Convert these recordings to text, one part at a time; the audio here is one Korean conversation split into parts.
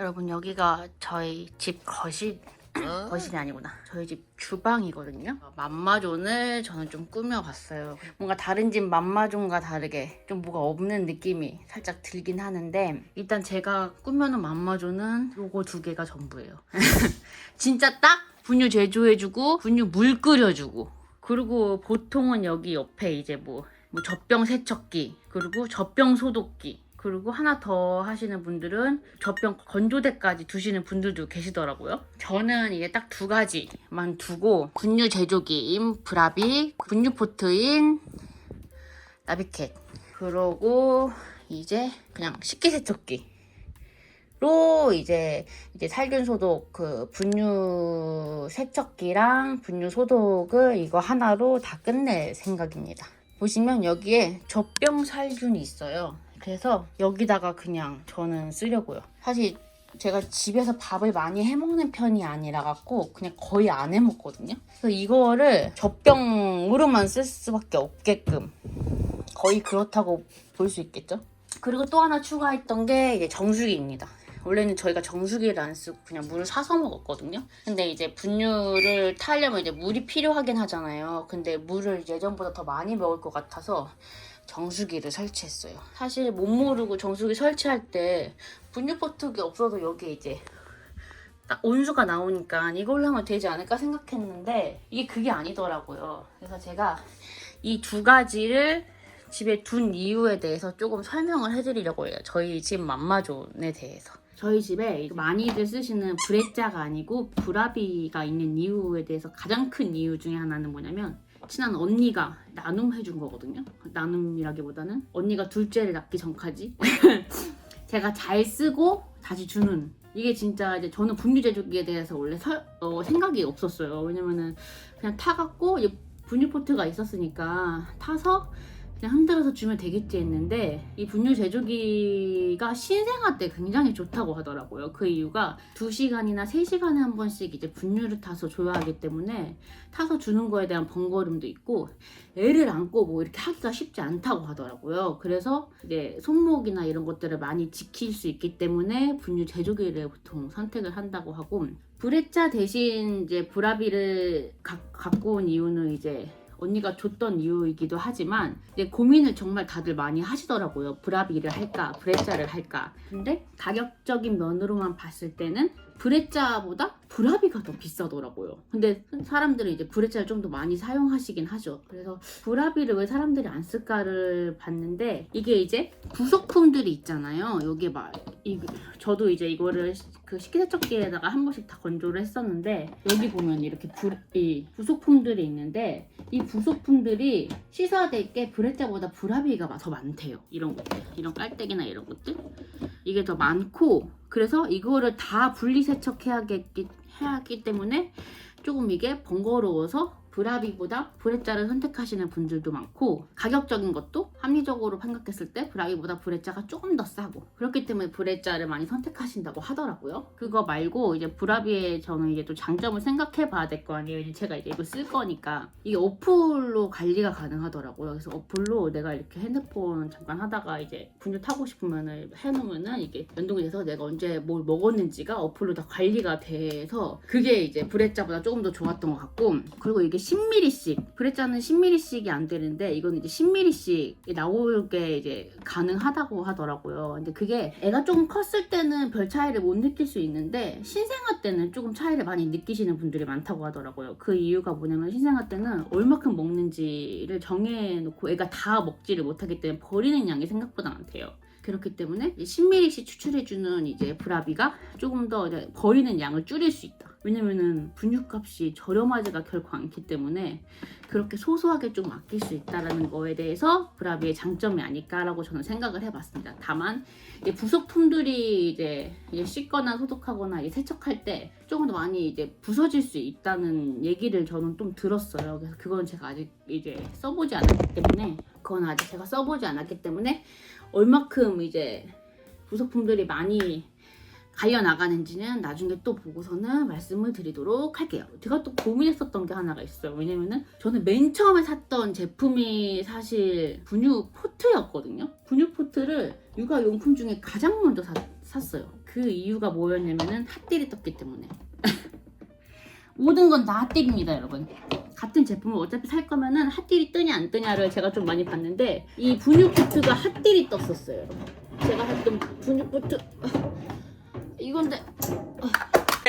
여러분, 여기가 저희 집 거실이 아니구나. 저희 집 주방이거든요. 맘마존을 저는 좀 꾸며봤어요. 뭔가 다른 집 맘마존과 다르게 좀 뭐가 없는 느낌이 살짝 들긴 하는데, 일단 제가 꾸며놓은 맘마존은 요거 두 개가 전부예요. 진짜 딱 분유 제조해주고 분유 물 끓여주고, 그리고 보통은 여기 옆에 이제 뭐 젖병 세척기, 그리고 젖병 소독기, 그리고 하나 더 하시는 분들은 젖병 건조대까지 두시는 분들도 계시더라고요. 저는 이게 딱 두 가지만 두고, 분유 제조기인 브라비, 분유 포트인 나비캣, 그러고 이제 그냥 식기세척기로 이제 살균 소독, 그 분유 세척기랑 분유 소독을 이거 하나로 다 끝낼 생각입니다. 보시면 여기에 젖병 살균이 있어요. 그래서 여기다가 그냥 저는 쓰려고요. 사실 제가 집에서 밥을 많이 해먹는 편이 아니라 갖고 그냥 거의 안 해먹거든요. 그래서 이거를 젖병으로만 쓸 수밖에 없게끔, 거의 그렇다고 볼 수 있겠죠. 그리고 또 하나 추가했던 게 이제 정수기입니다. 원래는 저희가 정수기를 안 쓰고 그냥 물을 사서 먹었거든요. 근데 이제 분유를 타려면 이제 물이 필요하긴 하잖아요. 근데 물을 예전보다 더 많이 먹을 것 같아서 정수기를 설치했어요. 사실 못 모르고 정수기 설치할 때 분유 포트기 없어도 여기에 이제 딱 온수가 나오니까 이걸로 하면 되지 않을까 생각했는데, 이게 그게 아니더라고요. 그래서 제가 이 두 가지를 집에 둔 이유에 대해서 조금 설명을 해드리려고 해요. 저희 집 맘마존에 대해서. 저희 집에 많이들 쓰시는 브레짜가 아니고 브라비가 있는 이유에 대해서 가장 큰 이유 중에 하나는 뭐냐면, 친한 언니가 나눔해준 거거든요. 나눔이라기보다는 언니가 둘째를 낳기 전까지 제가 잘 쓰고 다시 주는, 이게 진짜 이제 저는 분유 제조기에 대해서 원래 생각이 없었어요. 왜냐면은 그냥 타갖고 분유 포트가 있었으니까 타서 그냥 흔들어서 주면 되겠지 했는데, 이 분유 제조기가 신생아 때 굉장히 좋다고 하더라고요. 그 이유가 2시간이나 3시간에 한 번씩 이제 분유를 타서 줘야 하기 때문에 타서 주는 거에 대한 번거림도 있고, 애를 안고 뭐 이렇게 하기가 쉽지 않다고 하더라고요. 그래서 이제 손목이나 이런 것들을 많이 지킬 수 있기 때문에 분유 제조기를 보통 선택을 한다고 하고, 브레짜 대신 이제 브라비를 갖고 온 이유는 이제 언니가 줬던 이유이기도 하지만, 이제 고민을 정말 다들 많이 하시더라고요. 브라비를 할까 브레짜를 할까. 근데 가격적인 면으로만 봤을 때는 브레짜보다 브라비가 더 비싸더라고요. 근데 사람들은 이제 브레짜를 좀 더 많이 사용하시긴 하죠. 그래서 브라비를 왜 사람들이 안 쓸까를 봤는데, 이게 이제 부속품들이 있잖아요. 여기에 저도 이제 이거를 그 식기세척기에다가 한 번씩 다 건조를 했었는데, 여기 보면 이렇게 이 부속품들이 있는데, 이 부속품들이 시사될 게 브레짜보다 브라비가 더 많대요. 이런 것들, 이런 깔때기나 이런 것들, 이게 더 많고, 그래서 이거를 다 분리 세척해야 하기 때문에 조금 이게 번거로워서 브라비보다 브레짜를 선택하시는 분들도 많고, 가격적인 것도 합리적으로 생각했을 때 브라비보다 브레짜가 조금 더 싸고, 그렇기 때문에 브레짜를 많이 선택하신다고 하더라고요. 그거 말고 이제 브라비의 저는 이제 또 장점을 생각해 봐야 될 거 아니에요. 제가 이제 이거 쓸 거니까 이게 어플로 관리가 가능하더라고요. 그래서 어플로 내가 이렇게 핸드폰 잠깐 하다가 이제 분유 타고 싶으면 해놓으면은 이게 연동이 돼서 내가 언제 뭘 먹었는지가 어플로 다 관리가 돼서, 그게 이제 브레짜보다 조금 더 좋았던 것 같고, 그리고 이게 10ml씩, 브레짜는 10ml씩이 안 되는데 이건 이제 10ml씩 나오게 이제 가능하다고 하더라고요. 근데 그게 애가 조금 컸을 때는 별 차이를 못 느낄 수 있는데, 신생아 때는 조금 차이를 많이 느끼시는 분들이 많다고 하더라고요. 그 이유가 뭐냐면, 신생아 때는 얼마큼 먹는지를 정해놓고 애가 다 먹지를 못하기 때문에 버리는 양이 생각보다 많대요. 그렇기 때문에 10ml씩 추출해주는 이제 브라비가 조금 더 이제 버리는 양을 줄일 수 있다. 왜냐면은 분유값이 저렴하지가 결코 않기 때문에 그렇게 소소하게 좀 아낄 수 있다는 거에 대해서 브라비의 장점이 아닐까라고 저는 생각을 해봤습니다. 다만 이제 부속품들이 이제 씻거나 소독하거나 세척할 때 조금 더 많이 이제 부서질 수 있다는 얘기를 저는 좀 들었어요. 그래서 그건 제가 아직 이제 써보지 않았기 때문에 얼마큼 이제 부속품들이 많이 갈려 나가는지는 나중에 또 보고서는 말씀을 드리도록 할게요. 제가 또 고민했었던 게 하나가 있어요. 왜냐면은 저는 맨 처음에 샀던 제품이 사실 분유 포트였거든요. 분유 포트를 육아용품 중에 가장 먼저 샀어요. 그 이유가 뭐였냐면은 핫딜이 떴기 때문에. 모든 건 다 핫딜입니다, 여러분. 같은 제품을 어차피 살 거면은 핫딜이 뜨냐 안 뜨냐를 제가 좀 많이 봤는데 이 분유코트가 핫딜이 떴었어요, 여러분. 제가 했던 분유코트 이건데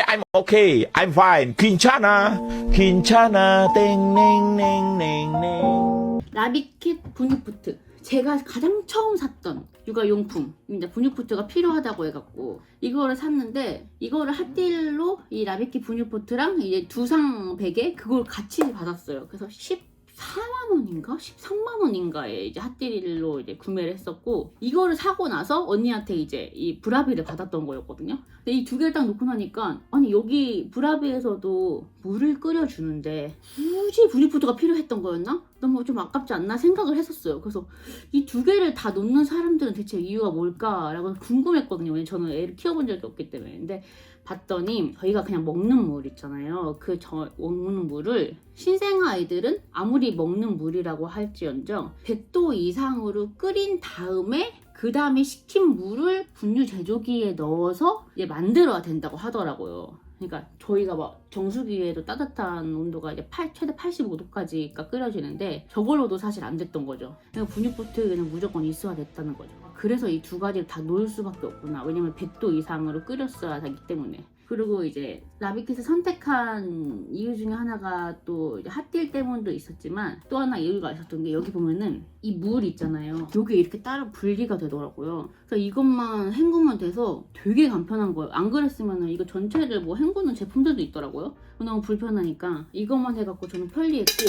I'm okay. I'm fine. 괜찮아. 괜찮아. 땡땡땡땡땡. 라비캣 분유코트. 제가 가장 처음 샀던 육아용품입니다. 분유포트가 필요하다고 해갖고 이거를 샀는데 이거를 핫딜로 이 라비키 분유포트랑 이제 두상 베개 그걸 같이 받았어요. 그래서 14만원인가? 13만원인가에 이제 핫딜로 이제 구매를 했었고 이거를 사고 나서 언니한테 이제 이 브라비를 받았던 거였거든요. 근데 이 두 개를 딱 놓고 나니까 아니 여기 브라비에서도 물을 끓여주는데 굳이 분유포트가 필요했던 거였나? 너무 좀 아깝지 않나 생각을 했었어요. 그래서 이 두 개를 다 놓는 사람들은 대체 이유가 뭘까라고 궁금했거든요. 왜냐면 저는 애를 키워본 적이 없기 때문에. 근데 봤더니 저희가 그냥 먹는 물 있잖아요. 그 먹는 물을 신생아이들은 아무리 먹는 물이라고 할지언정 100도 이상으로 끓인 다음에 그 다음에 식힌 물을 분유 제조기에 넣어서 이제 만들어야 된다고 하더라고요. 그러니까 저희가 막 정수기에도 따뜻한 온도가 이제 최대 85도까지가 끓여지는데 저걸로도 사실 안 됐던 거죠. 그냥 분유포트 그냥 무조건 있어야 됐다는 거죠. 그래서 이 두 가지를 다 놓을 수밖에 없구나. 왜냐면 100도 이상으로 끓였어야 되기 때문에. 그리고 이제 라비캣을 선택한 이유 중에 하나가 또 이제 핫딜 때문도 있었지만 또 하나 이유가 있었던 게 여기 보면은 이 물 있잖아요. 여기 이렇게 따로 분리가 되더라고요. 그래서 이것만 헹구면 돼서 되게 간편한 거예요. 안 그랬으면은 이거 전체를 뭐 헹구는 제품들도 있더라고요. 너무 불편하니까 이것만 해갖고 저는 편리했고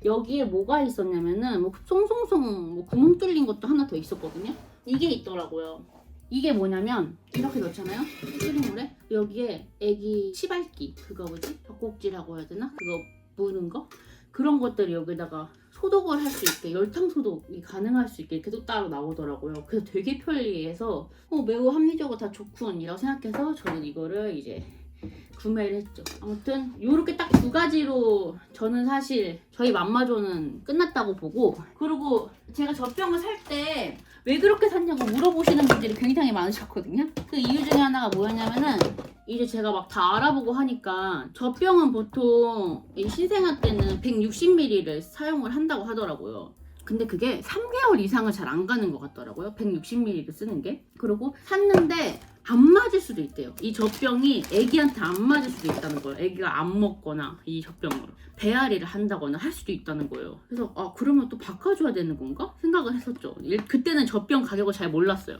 여기에 뭐가 있었냐면은 뭐 송송송 뭐 구멍 뚫린 것도 하나 더 있었거든요. 이게 있더라고요. 이게 뭐냐면 이렇게 넣잖아요. 끓인 물에 여기에 애기 치발기 그거 뭐지? 젖꼭지라고 해야 되나? 그거 무는 거? 그런 것들을 여기다가 소독을 할 수 있게 열탕 소독이 가능할 수 있게 계속 따로 나오더라고요. 그래서 되게 편리해서 매우 합리적으로 다 좋군이라고 생각해서 저는 이거를 이제 구매를 했죠. 아무튼 요렇게 딱 두 가지로 저는 사실 저희 맘마존은 끝났다고 보고 그리고 제가 젖병을 살 때 왜 그렇게 샀냐고 물어보시는 분들이 굉장히 많으셨거든요. 그 이유 중에 하나가 뭐였냐면은 이제 제가 막 다 알아보고 하니까 젖병은 보통 이 신생아 때는 160ml를 사용을 한다고 하더라고요. 근데 그게 3개월 이상을 잘 안 가는 것 같더라고요. 160ml 쓰는 게. 그리고 샀는데 안 맞을 수도 있대요. 이 젖병이 애기한테 안 맞을 수도 있다는 거예요. 애기가 안 먹거나 이 젖병으로 배앓이를 한다거나 할 수도 있다는 거예요. 그래서 그러면 또 바꿔줘야 되는 건가? 생각을 했었죠. 그때는 젖병 가격을 잘 몰랐어요.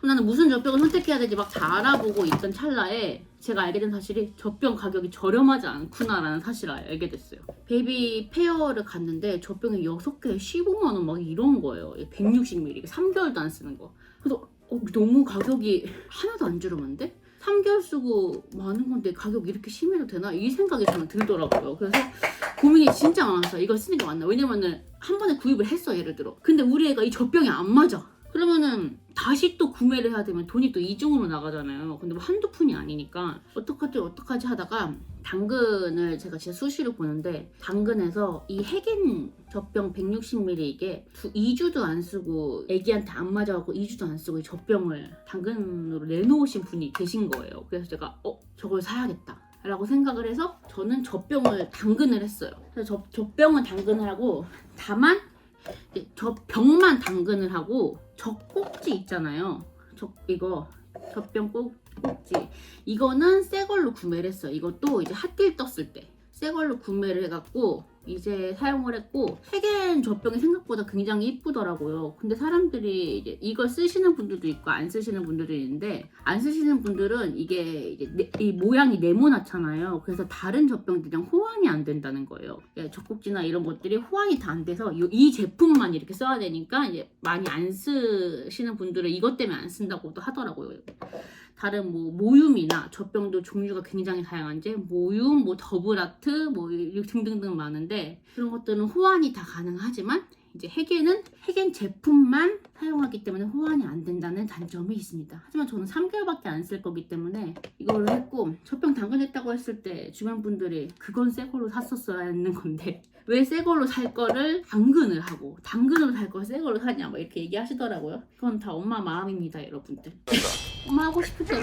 나는 무슨 젖병을 선택해야 되지 막 다 알아보고 있던 찰나에 제가 알게 된 사실이 젖병 가격이 저렴하지 않구나라는 사실을 알게 됐어요. 베이비 페어를 갔는데 젖병이 6개에 15만원 막 이런 거예요. 160ml 3개월도 안 쓰는 거. 그래서 너무 가격이 하나도 안 저렴한데? 3개월 쓰고 많은 건데 가격이 이렇게 심해도 되나? 이 생각이 저는 들더라고요. 그래서 고민이 진짜 많았어요. 이걸 쓰는 게 맞나? 왜냐면은 한 번에 구입을 했어, 예를 들어. 근데 우리 애가 이 젖병이 안 맞아. 그러면은 다시 또 구매를 해야 되면 돈이 또 이중으로 나가잖아요. 근데 뭐 한두 푼이 아니니까 어떡하지 하다가 당근을 제가 진짜 수시로 보는데 당근에서 이 핵인 젖병 160ml 이게 2주도 안 쓰고 애기한테 안 맞아갖고 2주도 안 쓰고 이 젖병을 당근으로 내놓으신 분이 계신 거예요. 그래서 제가 저걸 사야겠다 라고 생각을 해서 저는 젖병을 당근을 했어요. 그래서 젖병은 당근을 하고 다만 젖병만 당근을 하고 젖꼭지 있잖아요. 이거 젖병 꼭지 이거는 새 걸로 구매를 했어요. 이것도 이제 핫딜 떴을 때 새 걸로 구매를 해갖고 이제 사용을 했고 핵엔 젖병이 생각보다 굉장히 이쁘더라고요. 근데 사람들이 이제 이걸 쓰시는 분들도 있고 안 쓰시는 분들도 있는데 안 쓰시는 분들은 이게 이제 이 모양이 네모나잖아요. 그래서 다른 젖병들이랑 호환이 안 된다는 거예요. 젖꼭지나 이런 것들이 호환이 다 안 돼서 이 제품만 이렇게 써야 되니까 이제 많이 안 쓰시는 분들은 이것 때문에 안 쓴다고도 하더라고요. 다른 뭐 모윰이나 젖병도 종류가 굉장히 다양한데 모윰, 뭐 더블아트, 뭐 등등등 많은데 그런 것들은 호환이 다 가능하지만 이제 핵엔 제품만 사용하기 때문에 호환이 안 된다는 단점이 있습니다. 하지만 저는 3개월밖에 안 쓸 거기 때문에 이걸로 했고 젖병 당근했다고 했을 때 주변 분들이 그건 새 걸로 샀었어야 했는 건데 왜 새 걸로 살 거를 당근을 하고 당근으로 살 걸 새 걸로 사냐 막 이렇게 얘기하시더라고요. 그건 다 엄마 마음입니다, 여러분들. 엄마 하고 싶을 때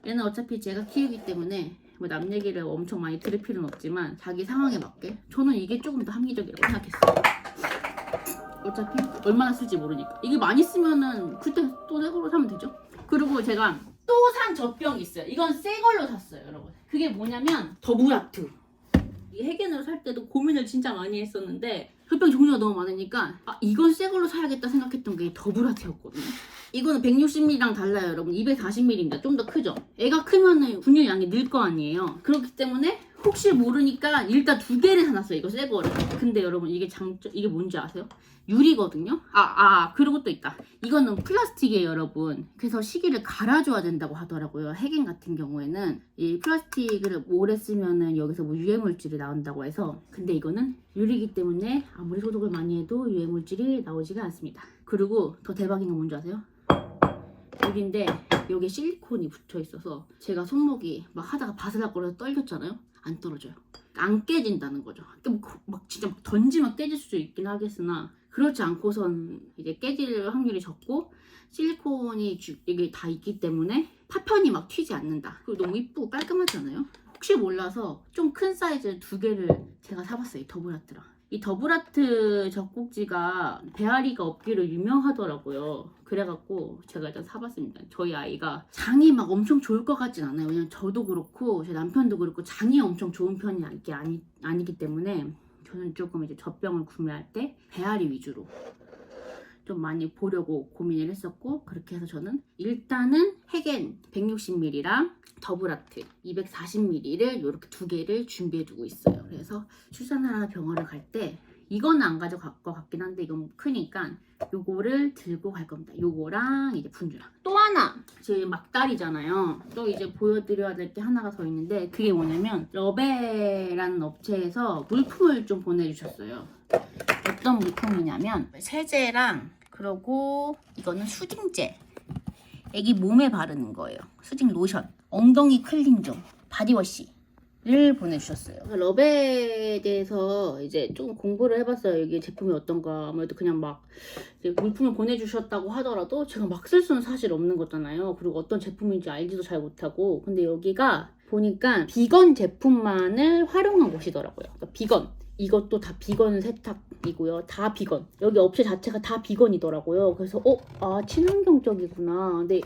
얘는 어차피 제가 키우기 때문에 뭐 남 얘기를 엄청 많이 들을 필요는 없지만 자기 상황에 맞게 저는 이게 조금 더 합리적이라고 생각했어요. 어차피 얼마나 쓸지 모르니까 이게 많이 쓰면은 그때 또 새 걸로 사면 되죠. 그리고 제가 또 산 젖병이 있어요. 이건 새 걸로 샀어요, 여러분. 그게 뭐냐면 더블아트. 이 해겐으로 살 때도 고민을 진짜 많이 했었는데 젖병 종류가 너무 많으니까 이건 새 걸로 사야겠다 생각했던 게 더블아트였거든요. 이거는 160ml랑 달라요, 여러분. 240ml입니다. 좀 더 크죠? 애가 크면은 분유 양이 늘 거 아니에요. 그렇기 때문에 혹시 모르니까 일단 2개를 사놨어요, 이거 새 거를. 근데 여러분 이게 이게 뭔지 아세요? 유리거든요? 그리고 또 있다. 이거는 플라스틱이에요, 여러분. 그래서 시계를 갈아줘야 된다고 하더라고요. 해겐 같은 경우에는 이 플라스틱을 오래 쓰면은 여기서 뭐 유해물질이 나온다고 해서. 근데 이거는 유리이기 때문에 아무리 소독을 많이 해도 유해물질이 나오지가 않습니다. 그리고 더 대박인 건 뭔지 아세요? 유리인데 여기에 실리콘이 붙어 있어서 제가 손목이 막 하다가 바스락거려서 떨렸잖아요. 안 떨어져요. 안 깨진다는 거죠. 막 진짜 막 던지면 깨질 수도 있긴 하겠으나 그렇지 않고선 이제 깨질 확률이 적고 실리콘이 이게 다 있기 때문에 파편이 막 튀지 않는다. 그리고 너무 이쁘고 깔끔하잖아요. 혹시 몰라서 좀 큰 사이즈 2개를 제가 사봤어요. 이 더블아트랑. 이 더블아트 젖꼭지가 배앓이가 없기로 유명하더라고요. 그래갖고 제가 일단 사봤습니다. 저희 아이가 장이 막 엄청 좋을 것 같진 않아요. 왜냐면 저도 그렇고 제 남편도 그렇고 장이 엄청 좋은 편이 아니기 때문에 저는 조금 이제 젖병을 구매할 때 배앓이 위주로 좀 많이 보려고 고민을 했었고, 그렇게 해서 저는 일단은 해겐 160ml랑 더블아트 240ml를 이렇게 2개를 준비해 두고 있어요. 그래서 출산하러 병원을 갈 때 이거는 안 가져갈 것 같긴 한데 이건 크니까 요거를 들고 갈 겁니다. 요거랑 이제 분유랑. 또 하나 지금 막달이잖아요. 또 이제 보여드려야 될 게 하나가 더 있는데 그게 뭐냐면 러베라는 업체에서 물품을 좀 보내주셨어요. 어떤 물품이냐면 세제랑 그리고 이거는 수딩젤, 애기 몸에 바르는 거예요. 수딩 로션, 엉덩이 클렌저, 바디워시를 보내주셨어요. 러베에 대해서 이제 조금 공부를 해봤어요. 이게 제품이 어떤가. 아무래도 그냥 막 이제 물품을 보내주셨다고 하더라도 제가 막 쓸 수는 사실 없는 거잖아요. 그리고 어떤 제품인지 알지도 잘 못하고. 근데 여기가 보니까 비건 제품만을 활용한 곳이더라고요. 그러니까 비건. 이것도 다 비건 세탁이고요. 다 비건. 여기 업체 자체가 다 비건이더라고요. 그래서 친환경적이구나. 근데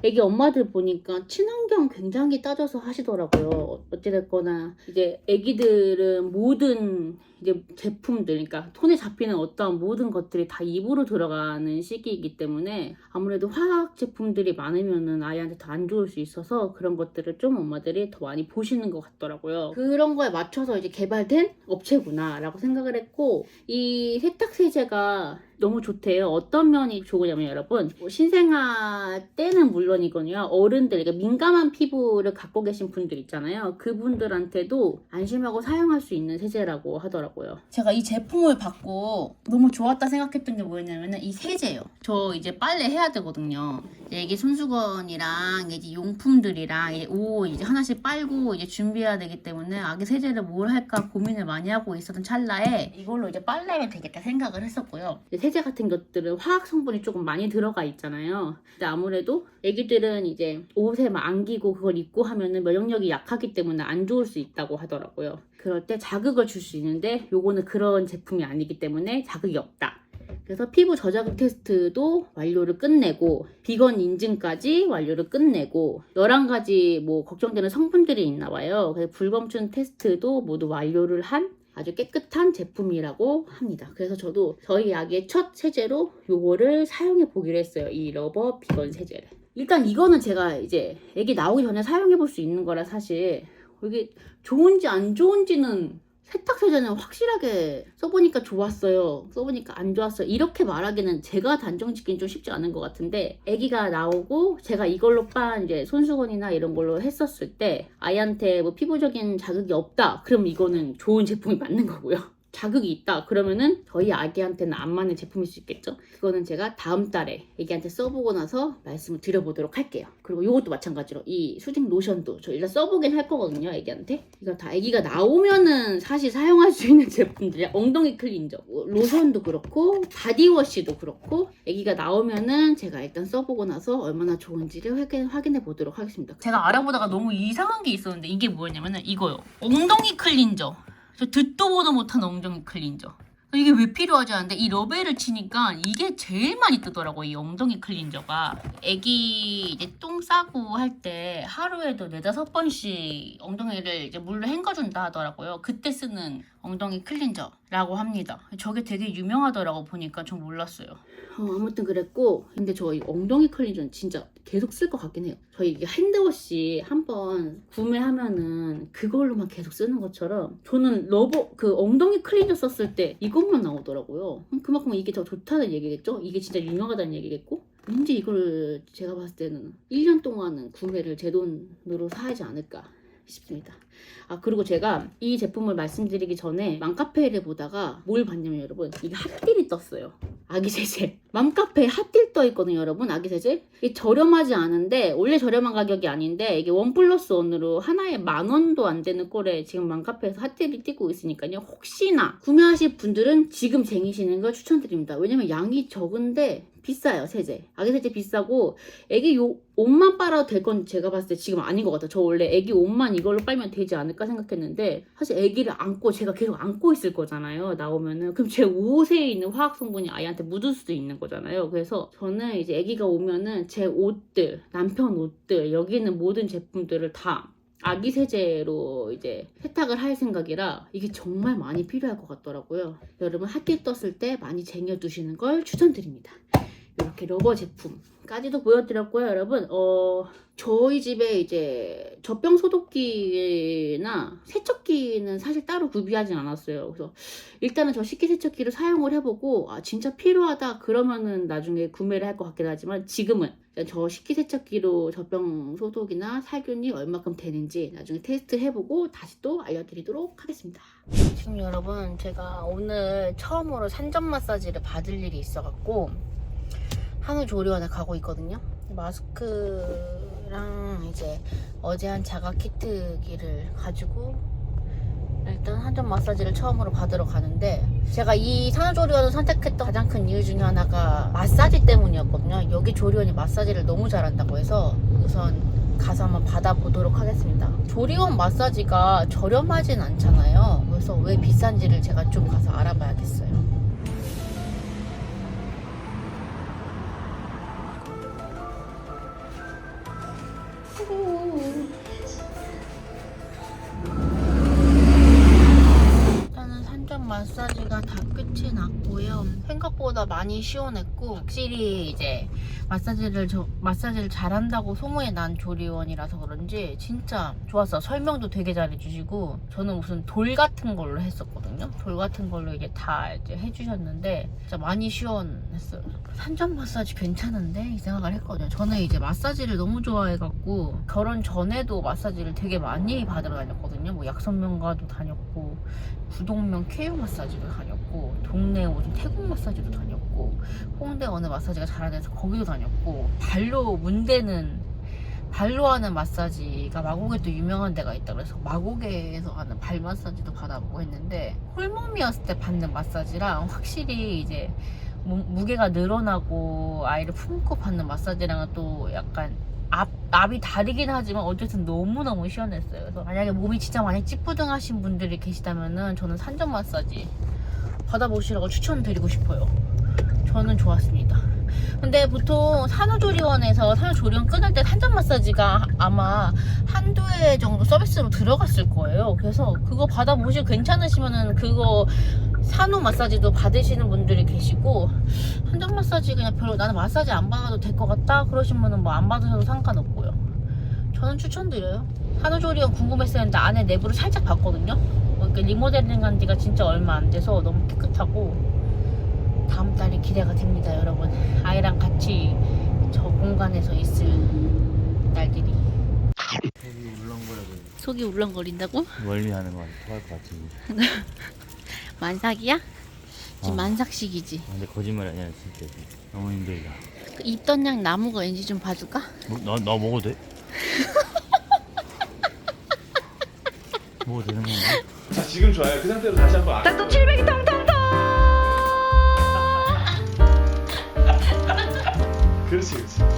애기 엄마들 보니까 친환경 굉장히 따져서 하시더라고요. 어찌됐거나 이제 애기들은 모든 이제 제품들, 그러니까 손에 잡히는 어떤 모든 것들이 다 입으로 들어가는 시기이기 때문에 아무래도 화학 제품들이 많으면은 아이한테 더 안 좋을 수 있어서 그런 것들을 좀 엄마들이 더 많이 보시는 것 같더라고요. 그런 거에 맞춰서 이제 개발된 업체구나라고 생각을 했고, 이 세탁 세제가 너무 좋대요. 어떤 면이 좋으냐면 여러분, 신생아 때는 물론이거든요. 어른들, 그러니까 민감한 피부를 갖고 계신 분들 있잖아요. 그분들한테도 안심하고 사용할 수 있는 세제라고 하더라고요. 제가 이 제품을 받고 너무 좋았다 생각했던 게 뭐였냐면 이 세제예요. 저 이제 빨래 해야 되거든요. 애기 손수건이랑 이제 용품들이랑 이제 옷 이제 하나씩 빨고 이제 준비해야 되기 때문에 아기 세제를 뭘 할까 고민을 많이 하고 있었던 찰나에 이걸로 이제 빨래하면 되겠다 생각을 했었고요. 세제 같은 것들은 화학 성분이 조금 많이 들어가 있잖아요. 근데 아무래도 애기들은 이제 옷에 막 안기고 그걸 입고 하면은 면역력이 약하기 때문에 안 좋을 수 있다고 하더라고요. 그럴 때 자극을 줄 수 있는데 요거는 그런 제품이 아니기 때문에 자극이 없다. 그래서 피부 저자극 테스트도 완료를 끝내고 비건 인증까지 완료를 끝내고 11가지 뭐 걱정되는 성분들이 있나 봐요. 그래서 불검춘 테스트도 모두 완료를 한 아주 깨끗한 제품이라고 합니다. 그래서 저도 저희 아기의 첫 세제로 요거를 사용해 보기로 했어요. 이 러버 비건 세제를. 일단 이거는 제가 이제 애기 나오기 전에 사용해 볼 수 있는 거라 사실 이게 좋은지 안 좋은지는 세탁세제는 확실하게 써보니까 좋았어요, 써보니까 안 좋았어요, 이렇게 말하기는 제가 단정 짓기는 좀 쉽지 않은 것 같은데, 아기가 나오고 제가 이걸로 빤 이제 손수건이나 이런 걸로 했었을 때 아이한테 뭐 피부적인 자극이 없다 그럼 이거는 좋은 제품이 맞는 거고요. 자극이 있다 그러면은 저희 아기한테는 안 맞는 제품일 수 있겠죠. 그거는 제가 다음 달에 애기한테 써보고 나서 말씀을 드려보도록 할게요. 그리고 이것도 마찬가지로 이 수딩 로션도 저 일단 써보긴 할 거거든요. 애기한테. 이거 다 애기가 나오면은 사실 사용할 수 있는 제품들이야. 엉덩이 클린저 로션도 그렇고 바디워시도 그렇고 애기가 나오면은 제가 일단 써보고 나서 얼마나 좋은지를 확인해 보도록 하겠습니다. 제가 알아보다가 너무 이상한 게 있었는데 이게 뭐였냐면은 이거요. 엉덩이 클린저. 저 듣도 보도 못한 엉덩이 클린저. 이게 왜 필요하지 않은데 이 러벨을 치니까 이게 제일 많이 뜨더라고. 이 엉덩이 클린저가. 애기 이제 똥 싸고 할 때 하루에도 4-5번씩 엉덩이를 이제 물로 헹궈준다 하더라고요. 그때 쓰는 엉덩이 클린저라고 합니다. 저게 되게 유명하더라고. 보니까 전 몰랐어요. 아무튼 그랬고, 근데 저 이 엉덩이 클린저는 진짜 계속 쓸 것 같긴 해요. 저희 이게 핸드워시 한번 구매하면은 그걸로만 계속 쓰는 것처럼 저는 그 엉덩이 클린저 썼을 때 이것만 나오더라고요. 그만큼 이게 더 좋다는 얘기겠죠? 이게 진짜 유명하다는 얘기겠고? 왠지 이걸 제가 봤을 때는 1년 동안은 구매를 제 돈으로 사야지 않을까 싶습니다. 그리고 제가 이 제품을 말씀드리기 전에 맘카페를 보다가 뭘 봤냐면 여러분, 이게 핫딜이 떴어요. 아기 세제. 맘카페에 핫딜 떠 있거든요, 여러분. 아기 세제. 이게 저렴하지 않은데, 원래 저렴한 가격이 아닌데, 이게 1+1으로 하나에 10,000원도 안 되는 꼴에 지금 맘카페에서 핫딜이 뛰고 있으니까요. 혹시나 구매하실 분들은 지금 쟁이시는 걸 추천드립니다. 왜냐면 양이 적은데 비싸요, 세제. 아기 세제 비싸고, 애기 옷만 빨아도 될 건 제가 봤을 때 지금 아닌 것 같아요. 저 원래 애기 옷만 이걸로 빨면 되지 않을까 생각했는데, 사실 애기를 안고 제가 계속 안고 있을 거잖아요, 나오면은. 그럼 제 옷에 있는 화학 성분이 아이한테 묻을 수도 있는 거잖아요. 그래서 저는 이제 애기가 오면은 제 옷들, 남편 옷들, 여기 있는 모든 제품들을 다 아기 세제로 이제 세탁을 할 생각이라 이게 정말 많이 필요할 것 같더라고요. 여러분 핫딜 떴을 때 많이 쟁여두시는 걸 추천드립니다. 이렇게 러버 제품까지도 보여드렸고요, 여러분. 저희 집에 이제 젖병 소독기나 세척기는 사실 따로 구비하진 않았어요. 그래서 일단은 저 식기세척기를 사용을 해보고 진짜 필요하다 그러면은 나중에 구매를 할 것 같긴 하지만 지금은 저 식기세척기로 젖병 소독이나 살균이 얼마큼 되는지 나중에 테스트 해보고 다시 또 알려드리도록 하겠습니다. 지금 여러분 제가 오늘 처음으로 산전 마사지를 받을 일이 있어갖고 한우조리원에 가고 있거든요. 마스크랑 이제 어제 한 자가 키트기를 가지고 일단 한전 마사지를 처음으로 받으러 가는데, 제가 이 산후조리원을 선택했던 가장 큰 이유 중에 하나가 마사지 때문이었거든요. 여기 조리원이 마사지를 너무 잘한다고 해서 우선 가서 한번 받아보도록 하겠습니다. 조리원 마사지가 저렴하진 않잖아요. 그래서 왜 비싼지를 제가 좀 가서 알아봐야겠어요. 일단은 산전 마사지가 다 끝이 났고요. 생각보다 많이 시원했고, 확실히 이제 마사지를 잘한다고 소문이 난 조리원이라서 그런지 진짜 좋았어. 설명도 되게 잘해주시고, 저는 무슨 돌 같은 걸로 했었거든요. 돌 같은 걸로 이게 다 이제 해주셨는데 진짜 많이 시원했어요. 산전 마사지 괜찮은데 이 생각을 했거든요. 저는 이제 마사지를 너무 좋아해갖고 결혼 전에도 마사지를 되게 많이 받으러 다녔거든요. 뭐 약선명가도 다녔고, 구동면 KO 마사지도 다녔고, 동네 무슨 태국 마사지도 다녔고, 홍대 어느 마사지가 잘하는 데서 거기도 다녔고, 발로 하는 마사지가 마곡에 또 유명한 데가 있다 그래서 마곡에서 하는 발 마사지도 받아보고 했는데, 홀몸이었을 때 받는 마사지랑 확실히 이제 무게가 늘어나고 아이를 품고 받는 마사지랑은 또 약간 압이 다르긴 하지만 어쨌든 너무너무 시원했어요. 그래서 만약에 몸이 진짜 많이 찌뿌둥하신 분들이 계시다면은 저는 산전 마사지 받아보시라고 추천드리고 싶어요. 저는 좋았습니다. 근데 보통 산후조리원에서 산후조리원 끊을 때 산전 마사지가 아마 한두 회 정도 서비스로 들어갔을 거예요. 그래서 그거 받아보시고 괜찮으시면은 그거 산후 마사지도 받으시는 분들이 계시고, 산전 마사지 그냥 별로 나는 마사지 안 받아도 될 것 같다 그러시면은 뭐 안 받으셔도 상관없고요. 저는 추천드려요. 산후조리원 궁금했었는데 안에 내부를 살짝 봤거든요. 이렇게 리모델링 한 지가 진짜 얼마 안 돼서 너무 깨끗하고 다음 달이 기대가 됩니다, 여러분. 아이랑 같이 저 공간에서 있을 날들이. 속이 울렁거려도 속이 울렁거린다고? 멀리 하는 건 토할 것 같은데. 만삭이야? 지금 어. 만삭식이지. 근데 거짓말 아니야 진짜 너무 힘들다. 그 입던 양 나무가 왠지 좀 봐줄까? 나 먹어도 돼? 먹어도 되는 건가? 자, 지금 좋아요. 그 상태로 다시 한번 안. 또 700이 텅텅텅. 그렇지, 그렇지.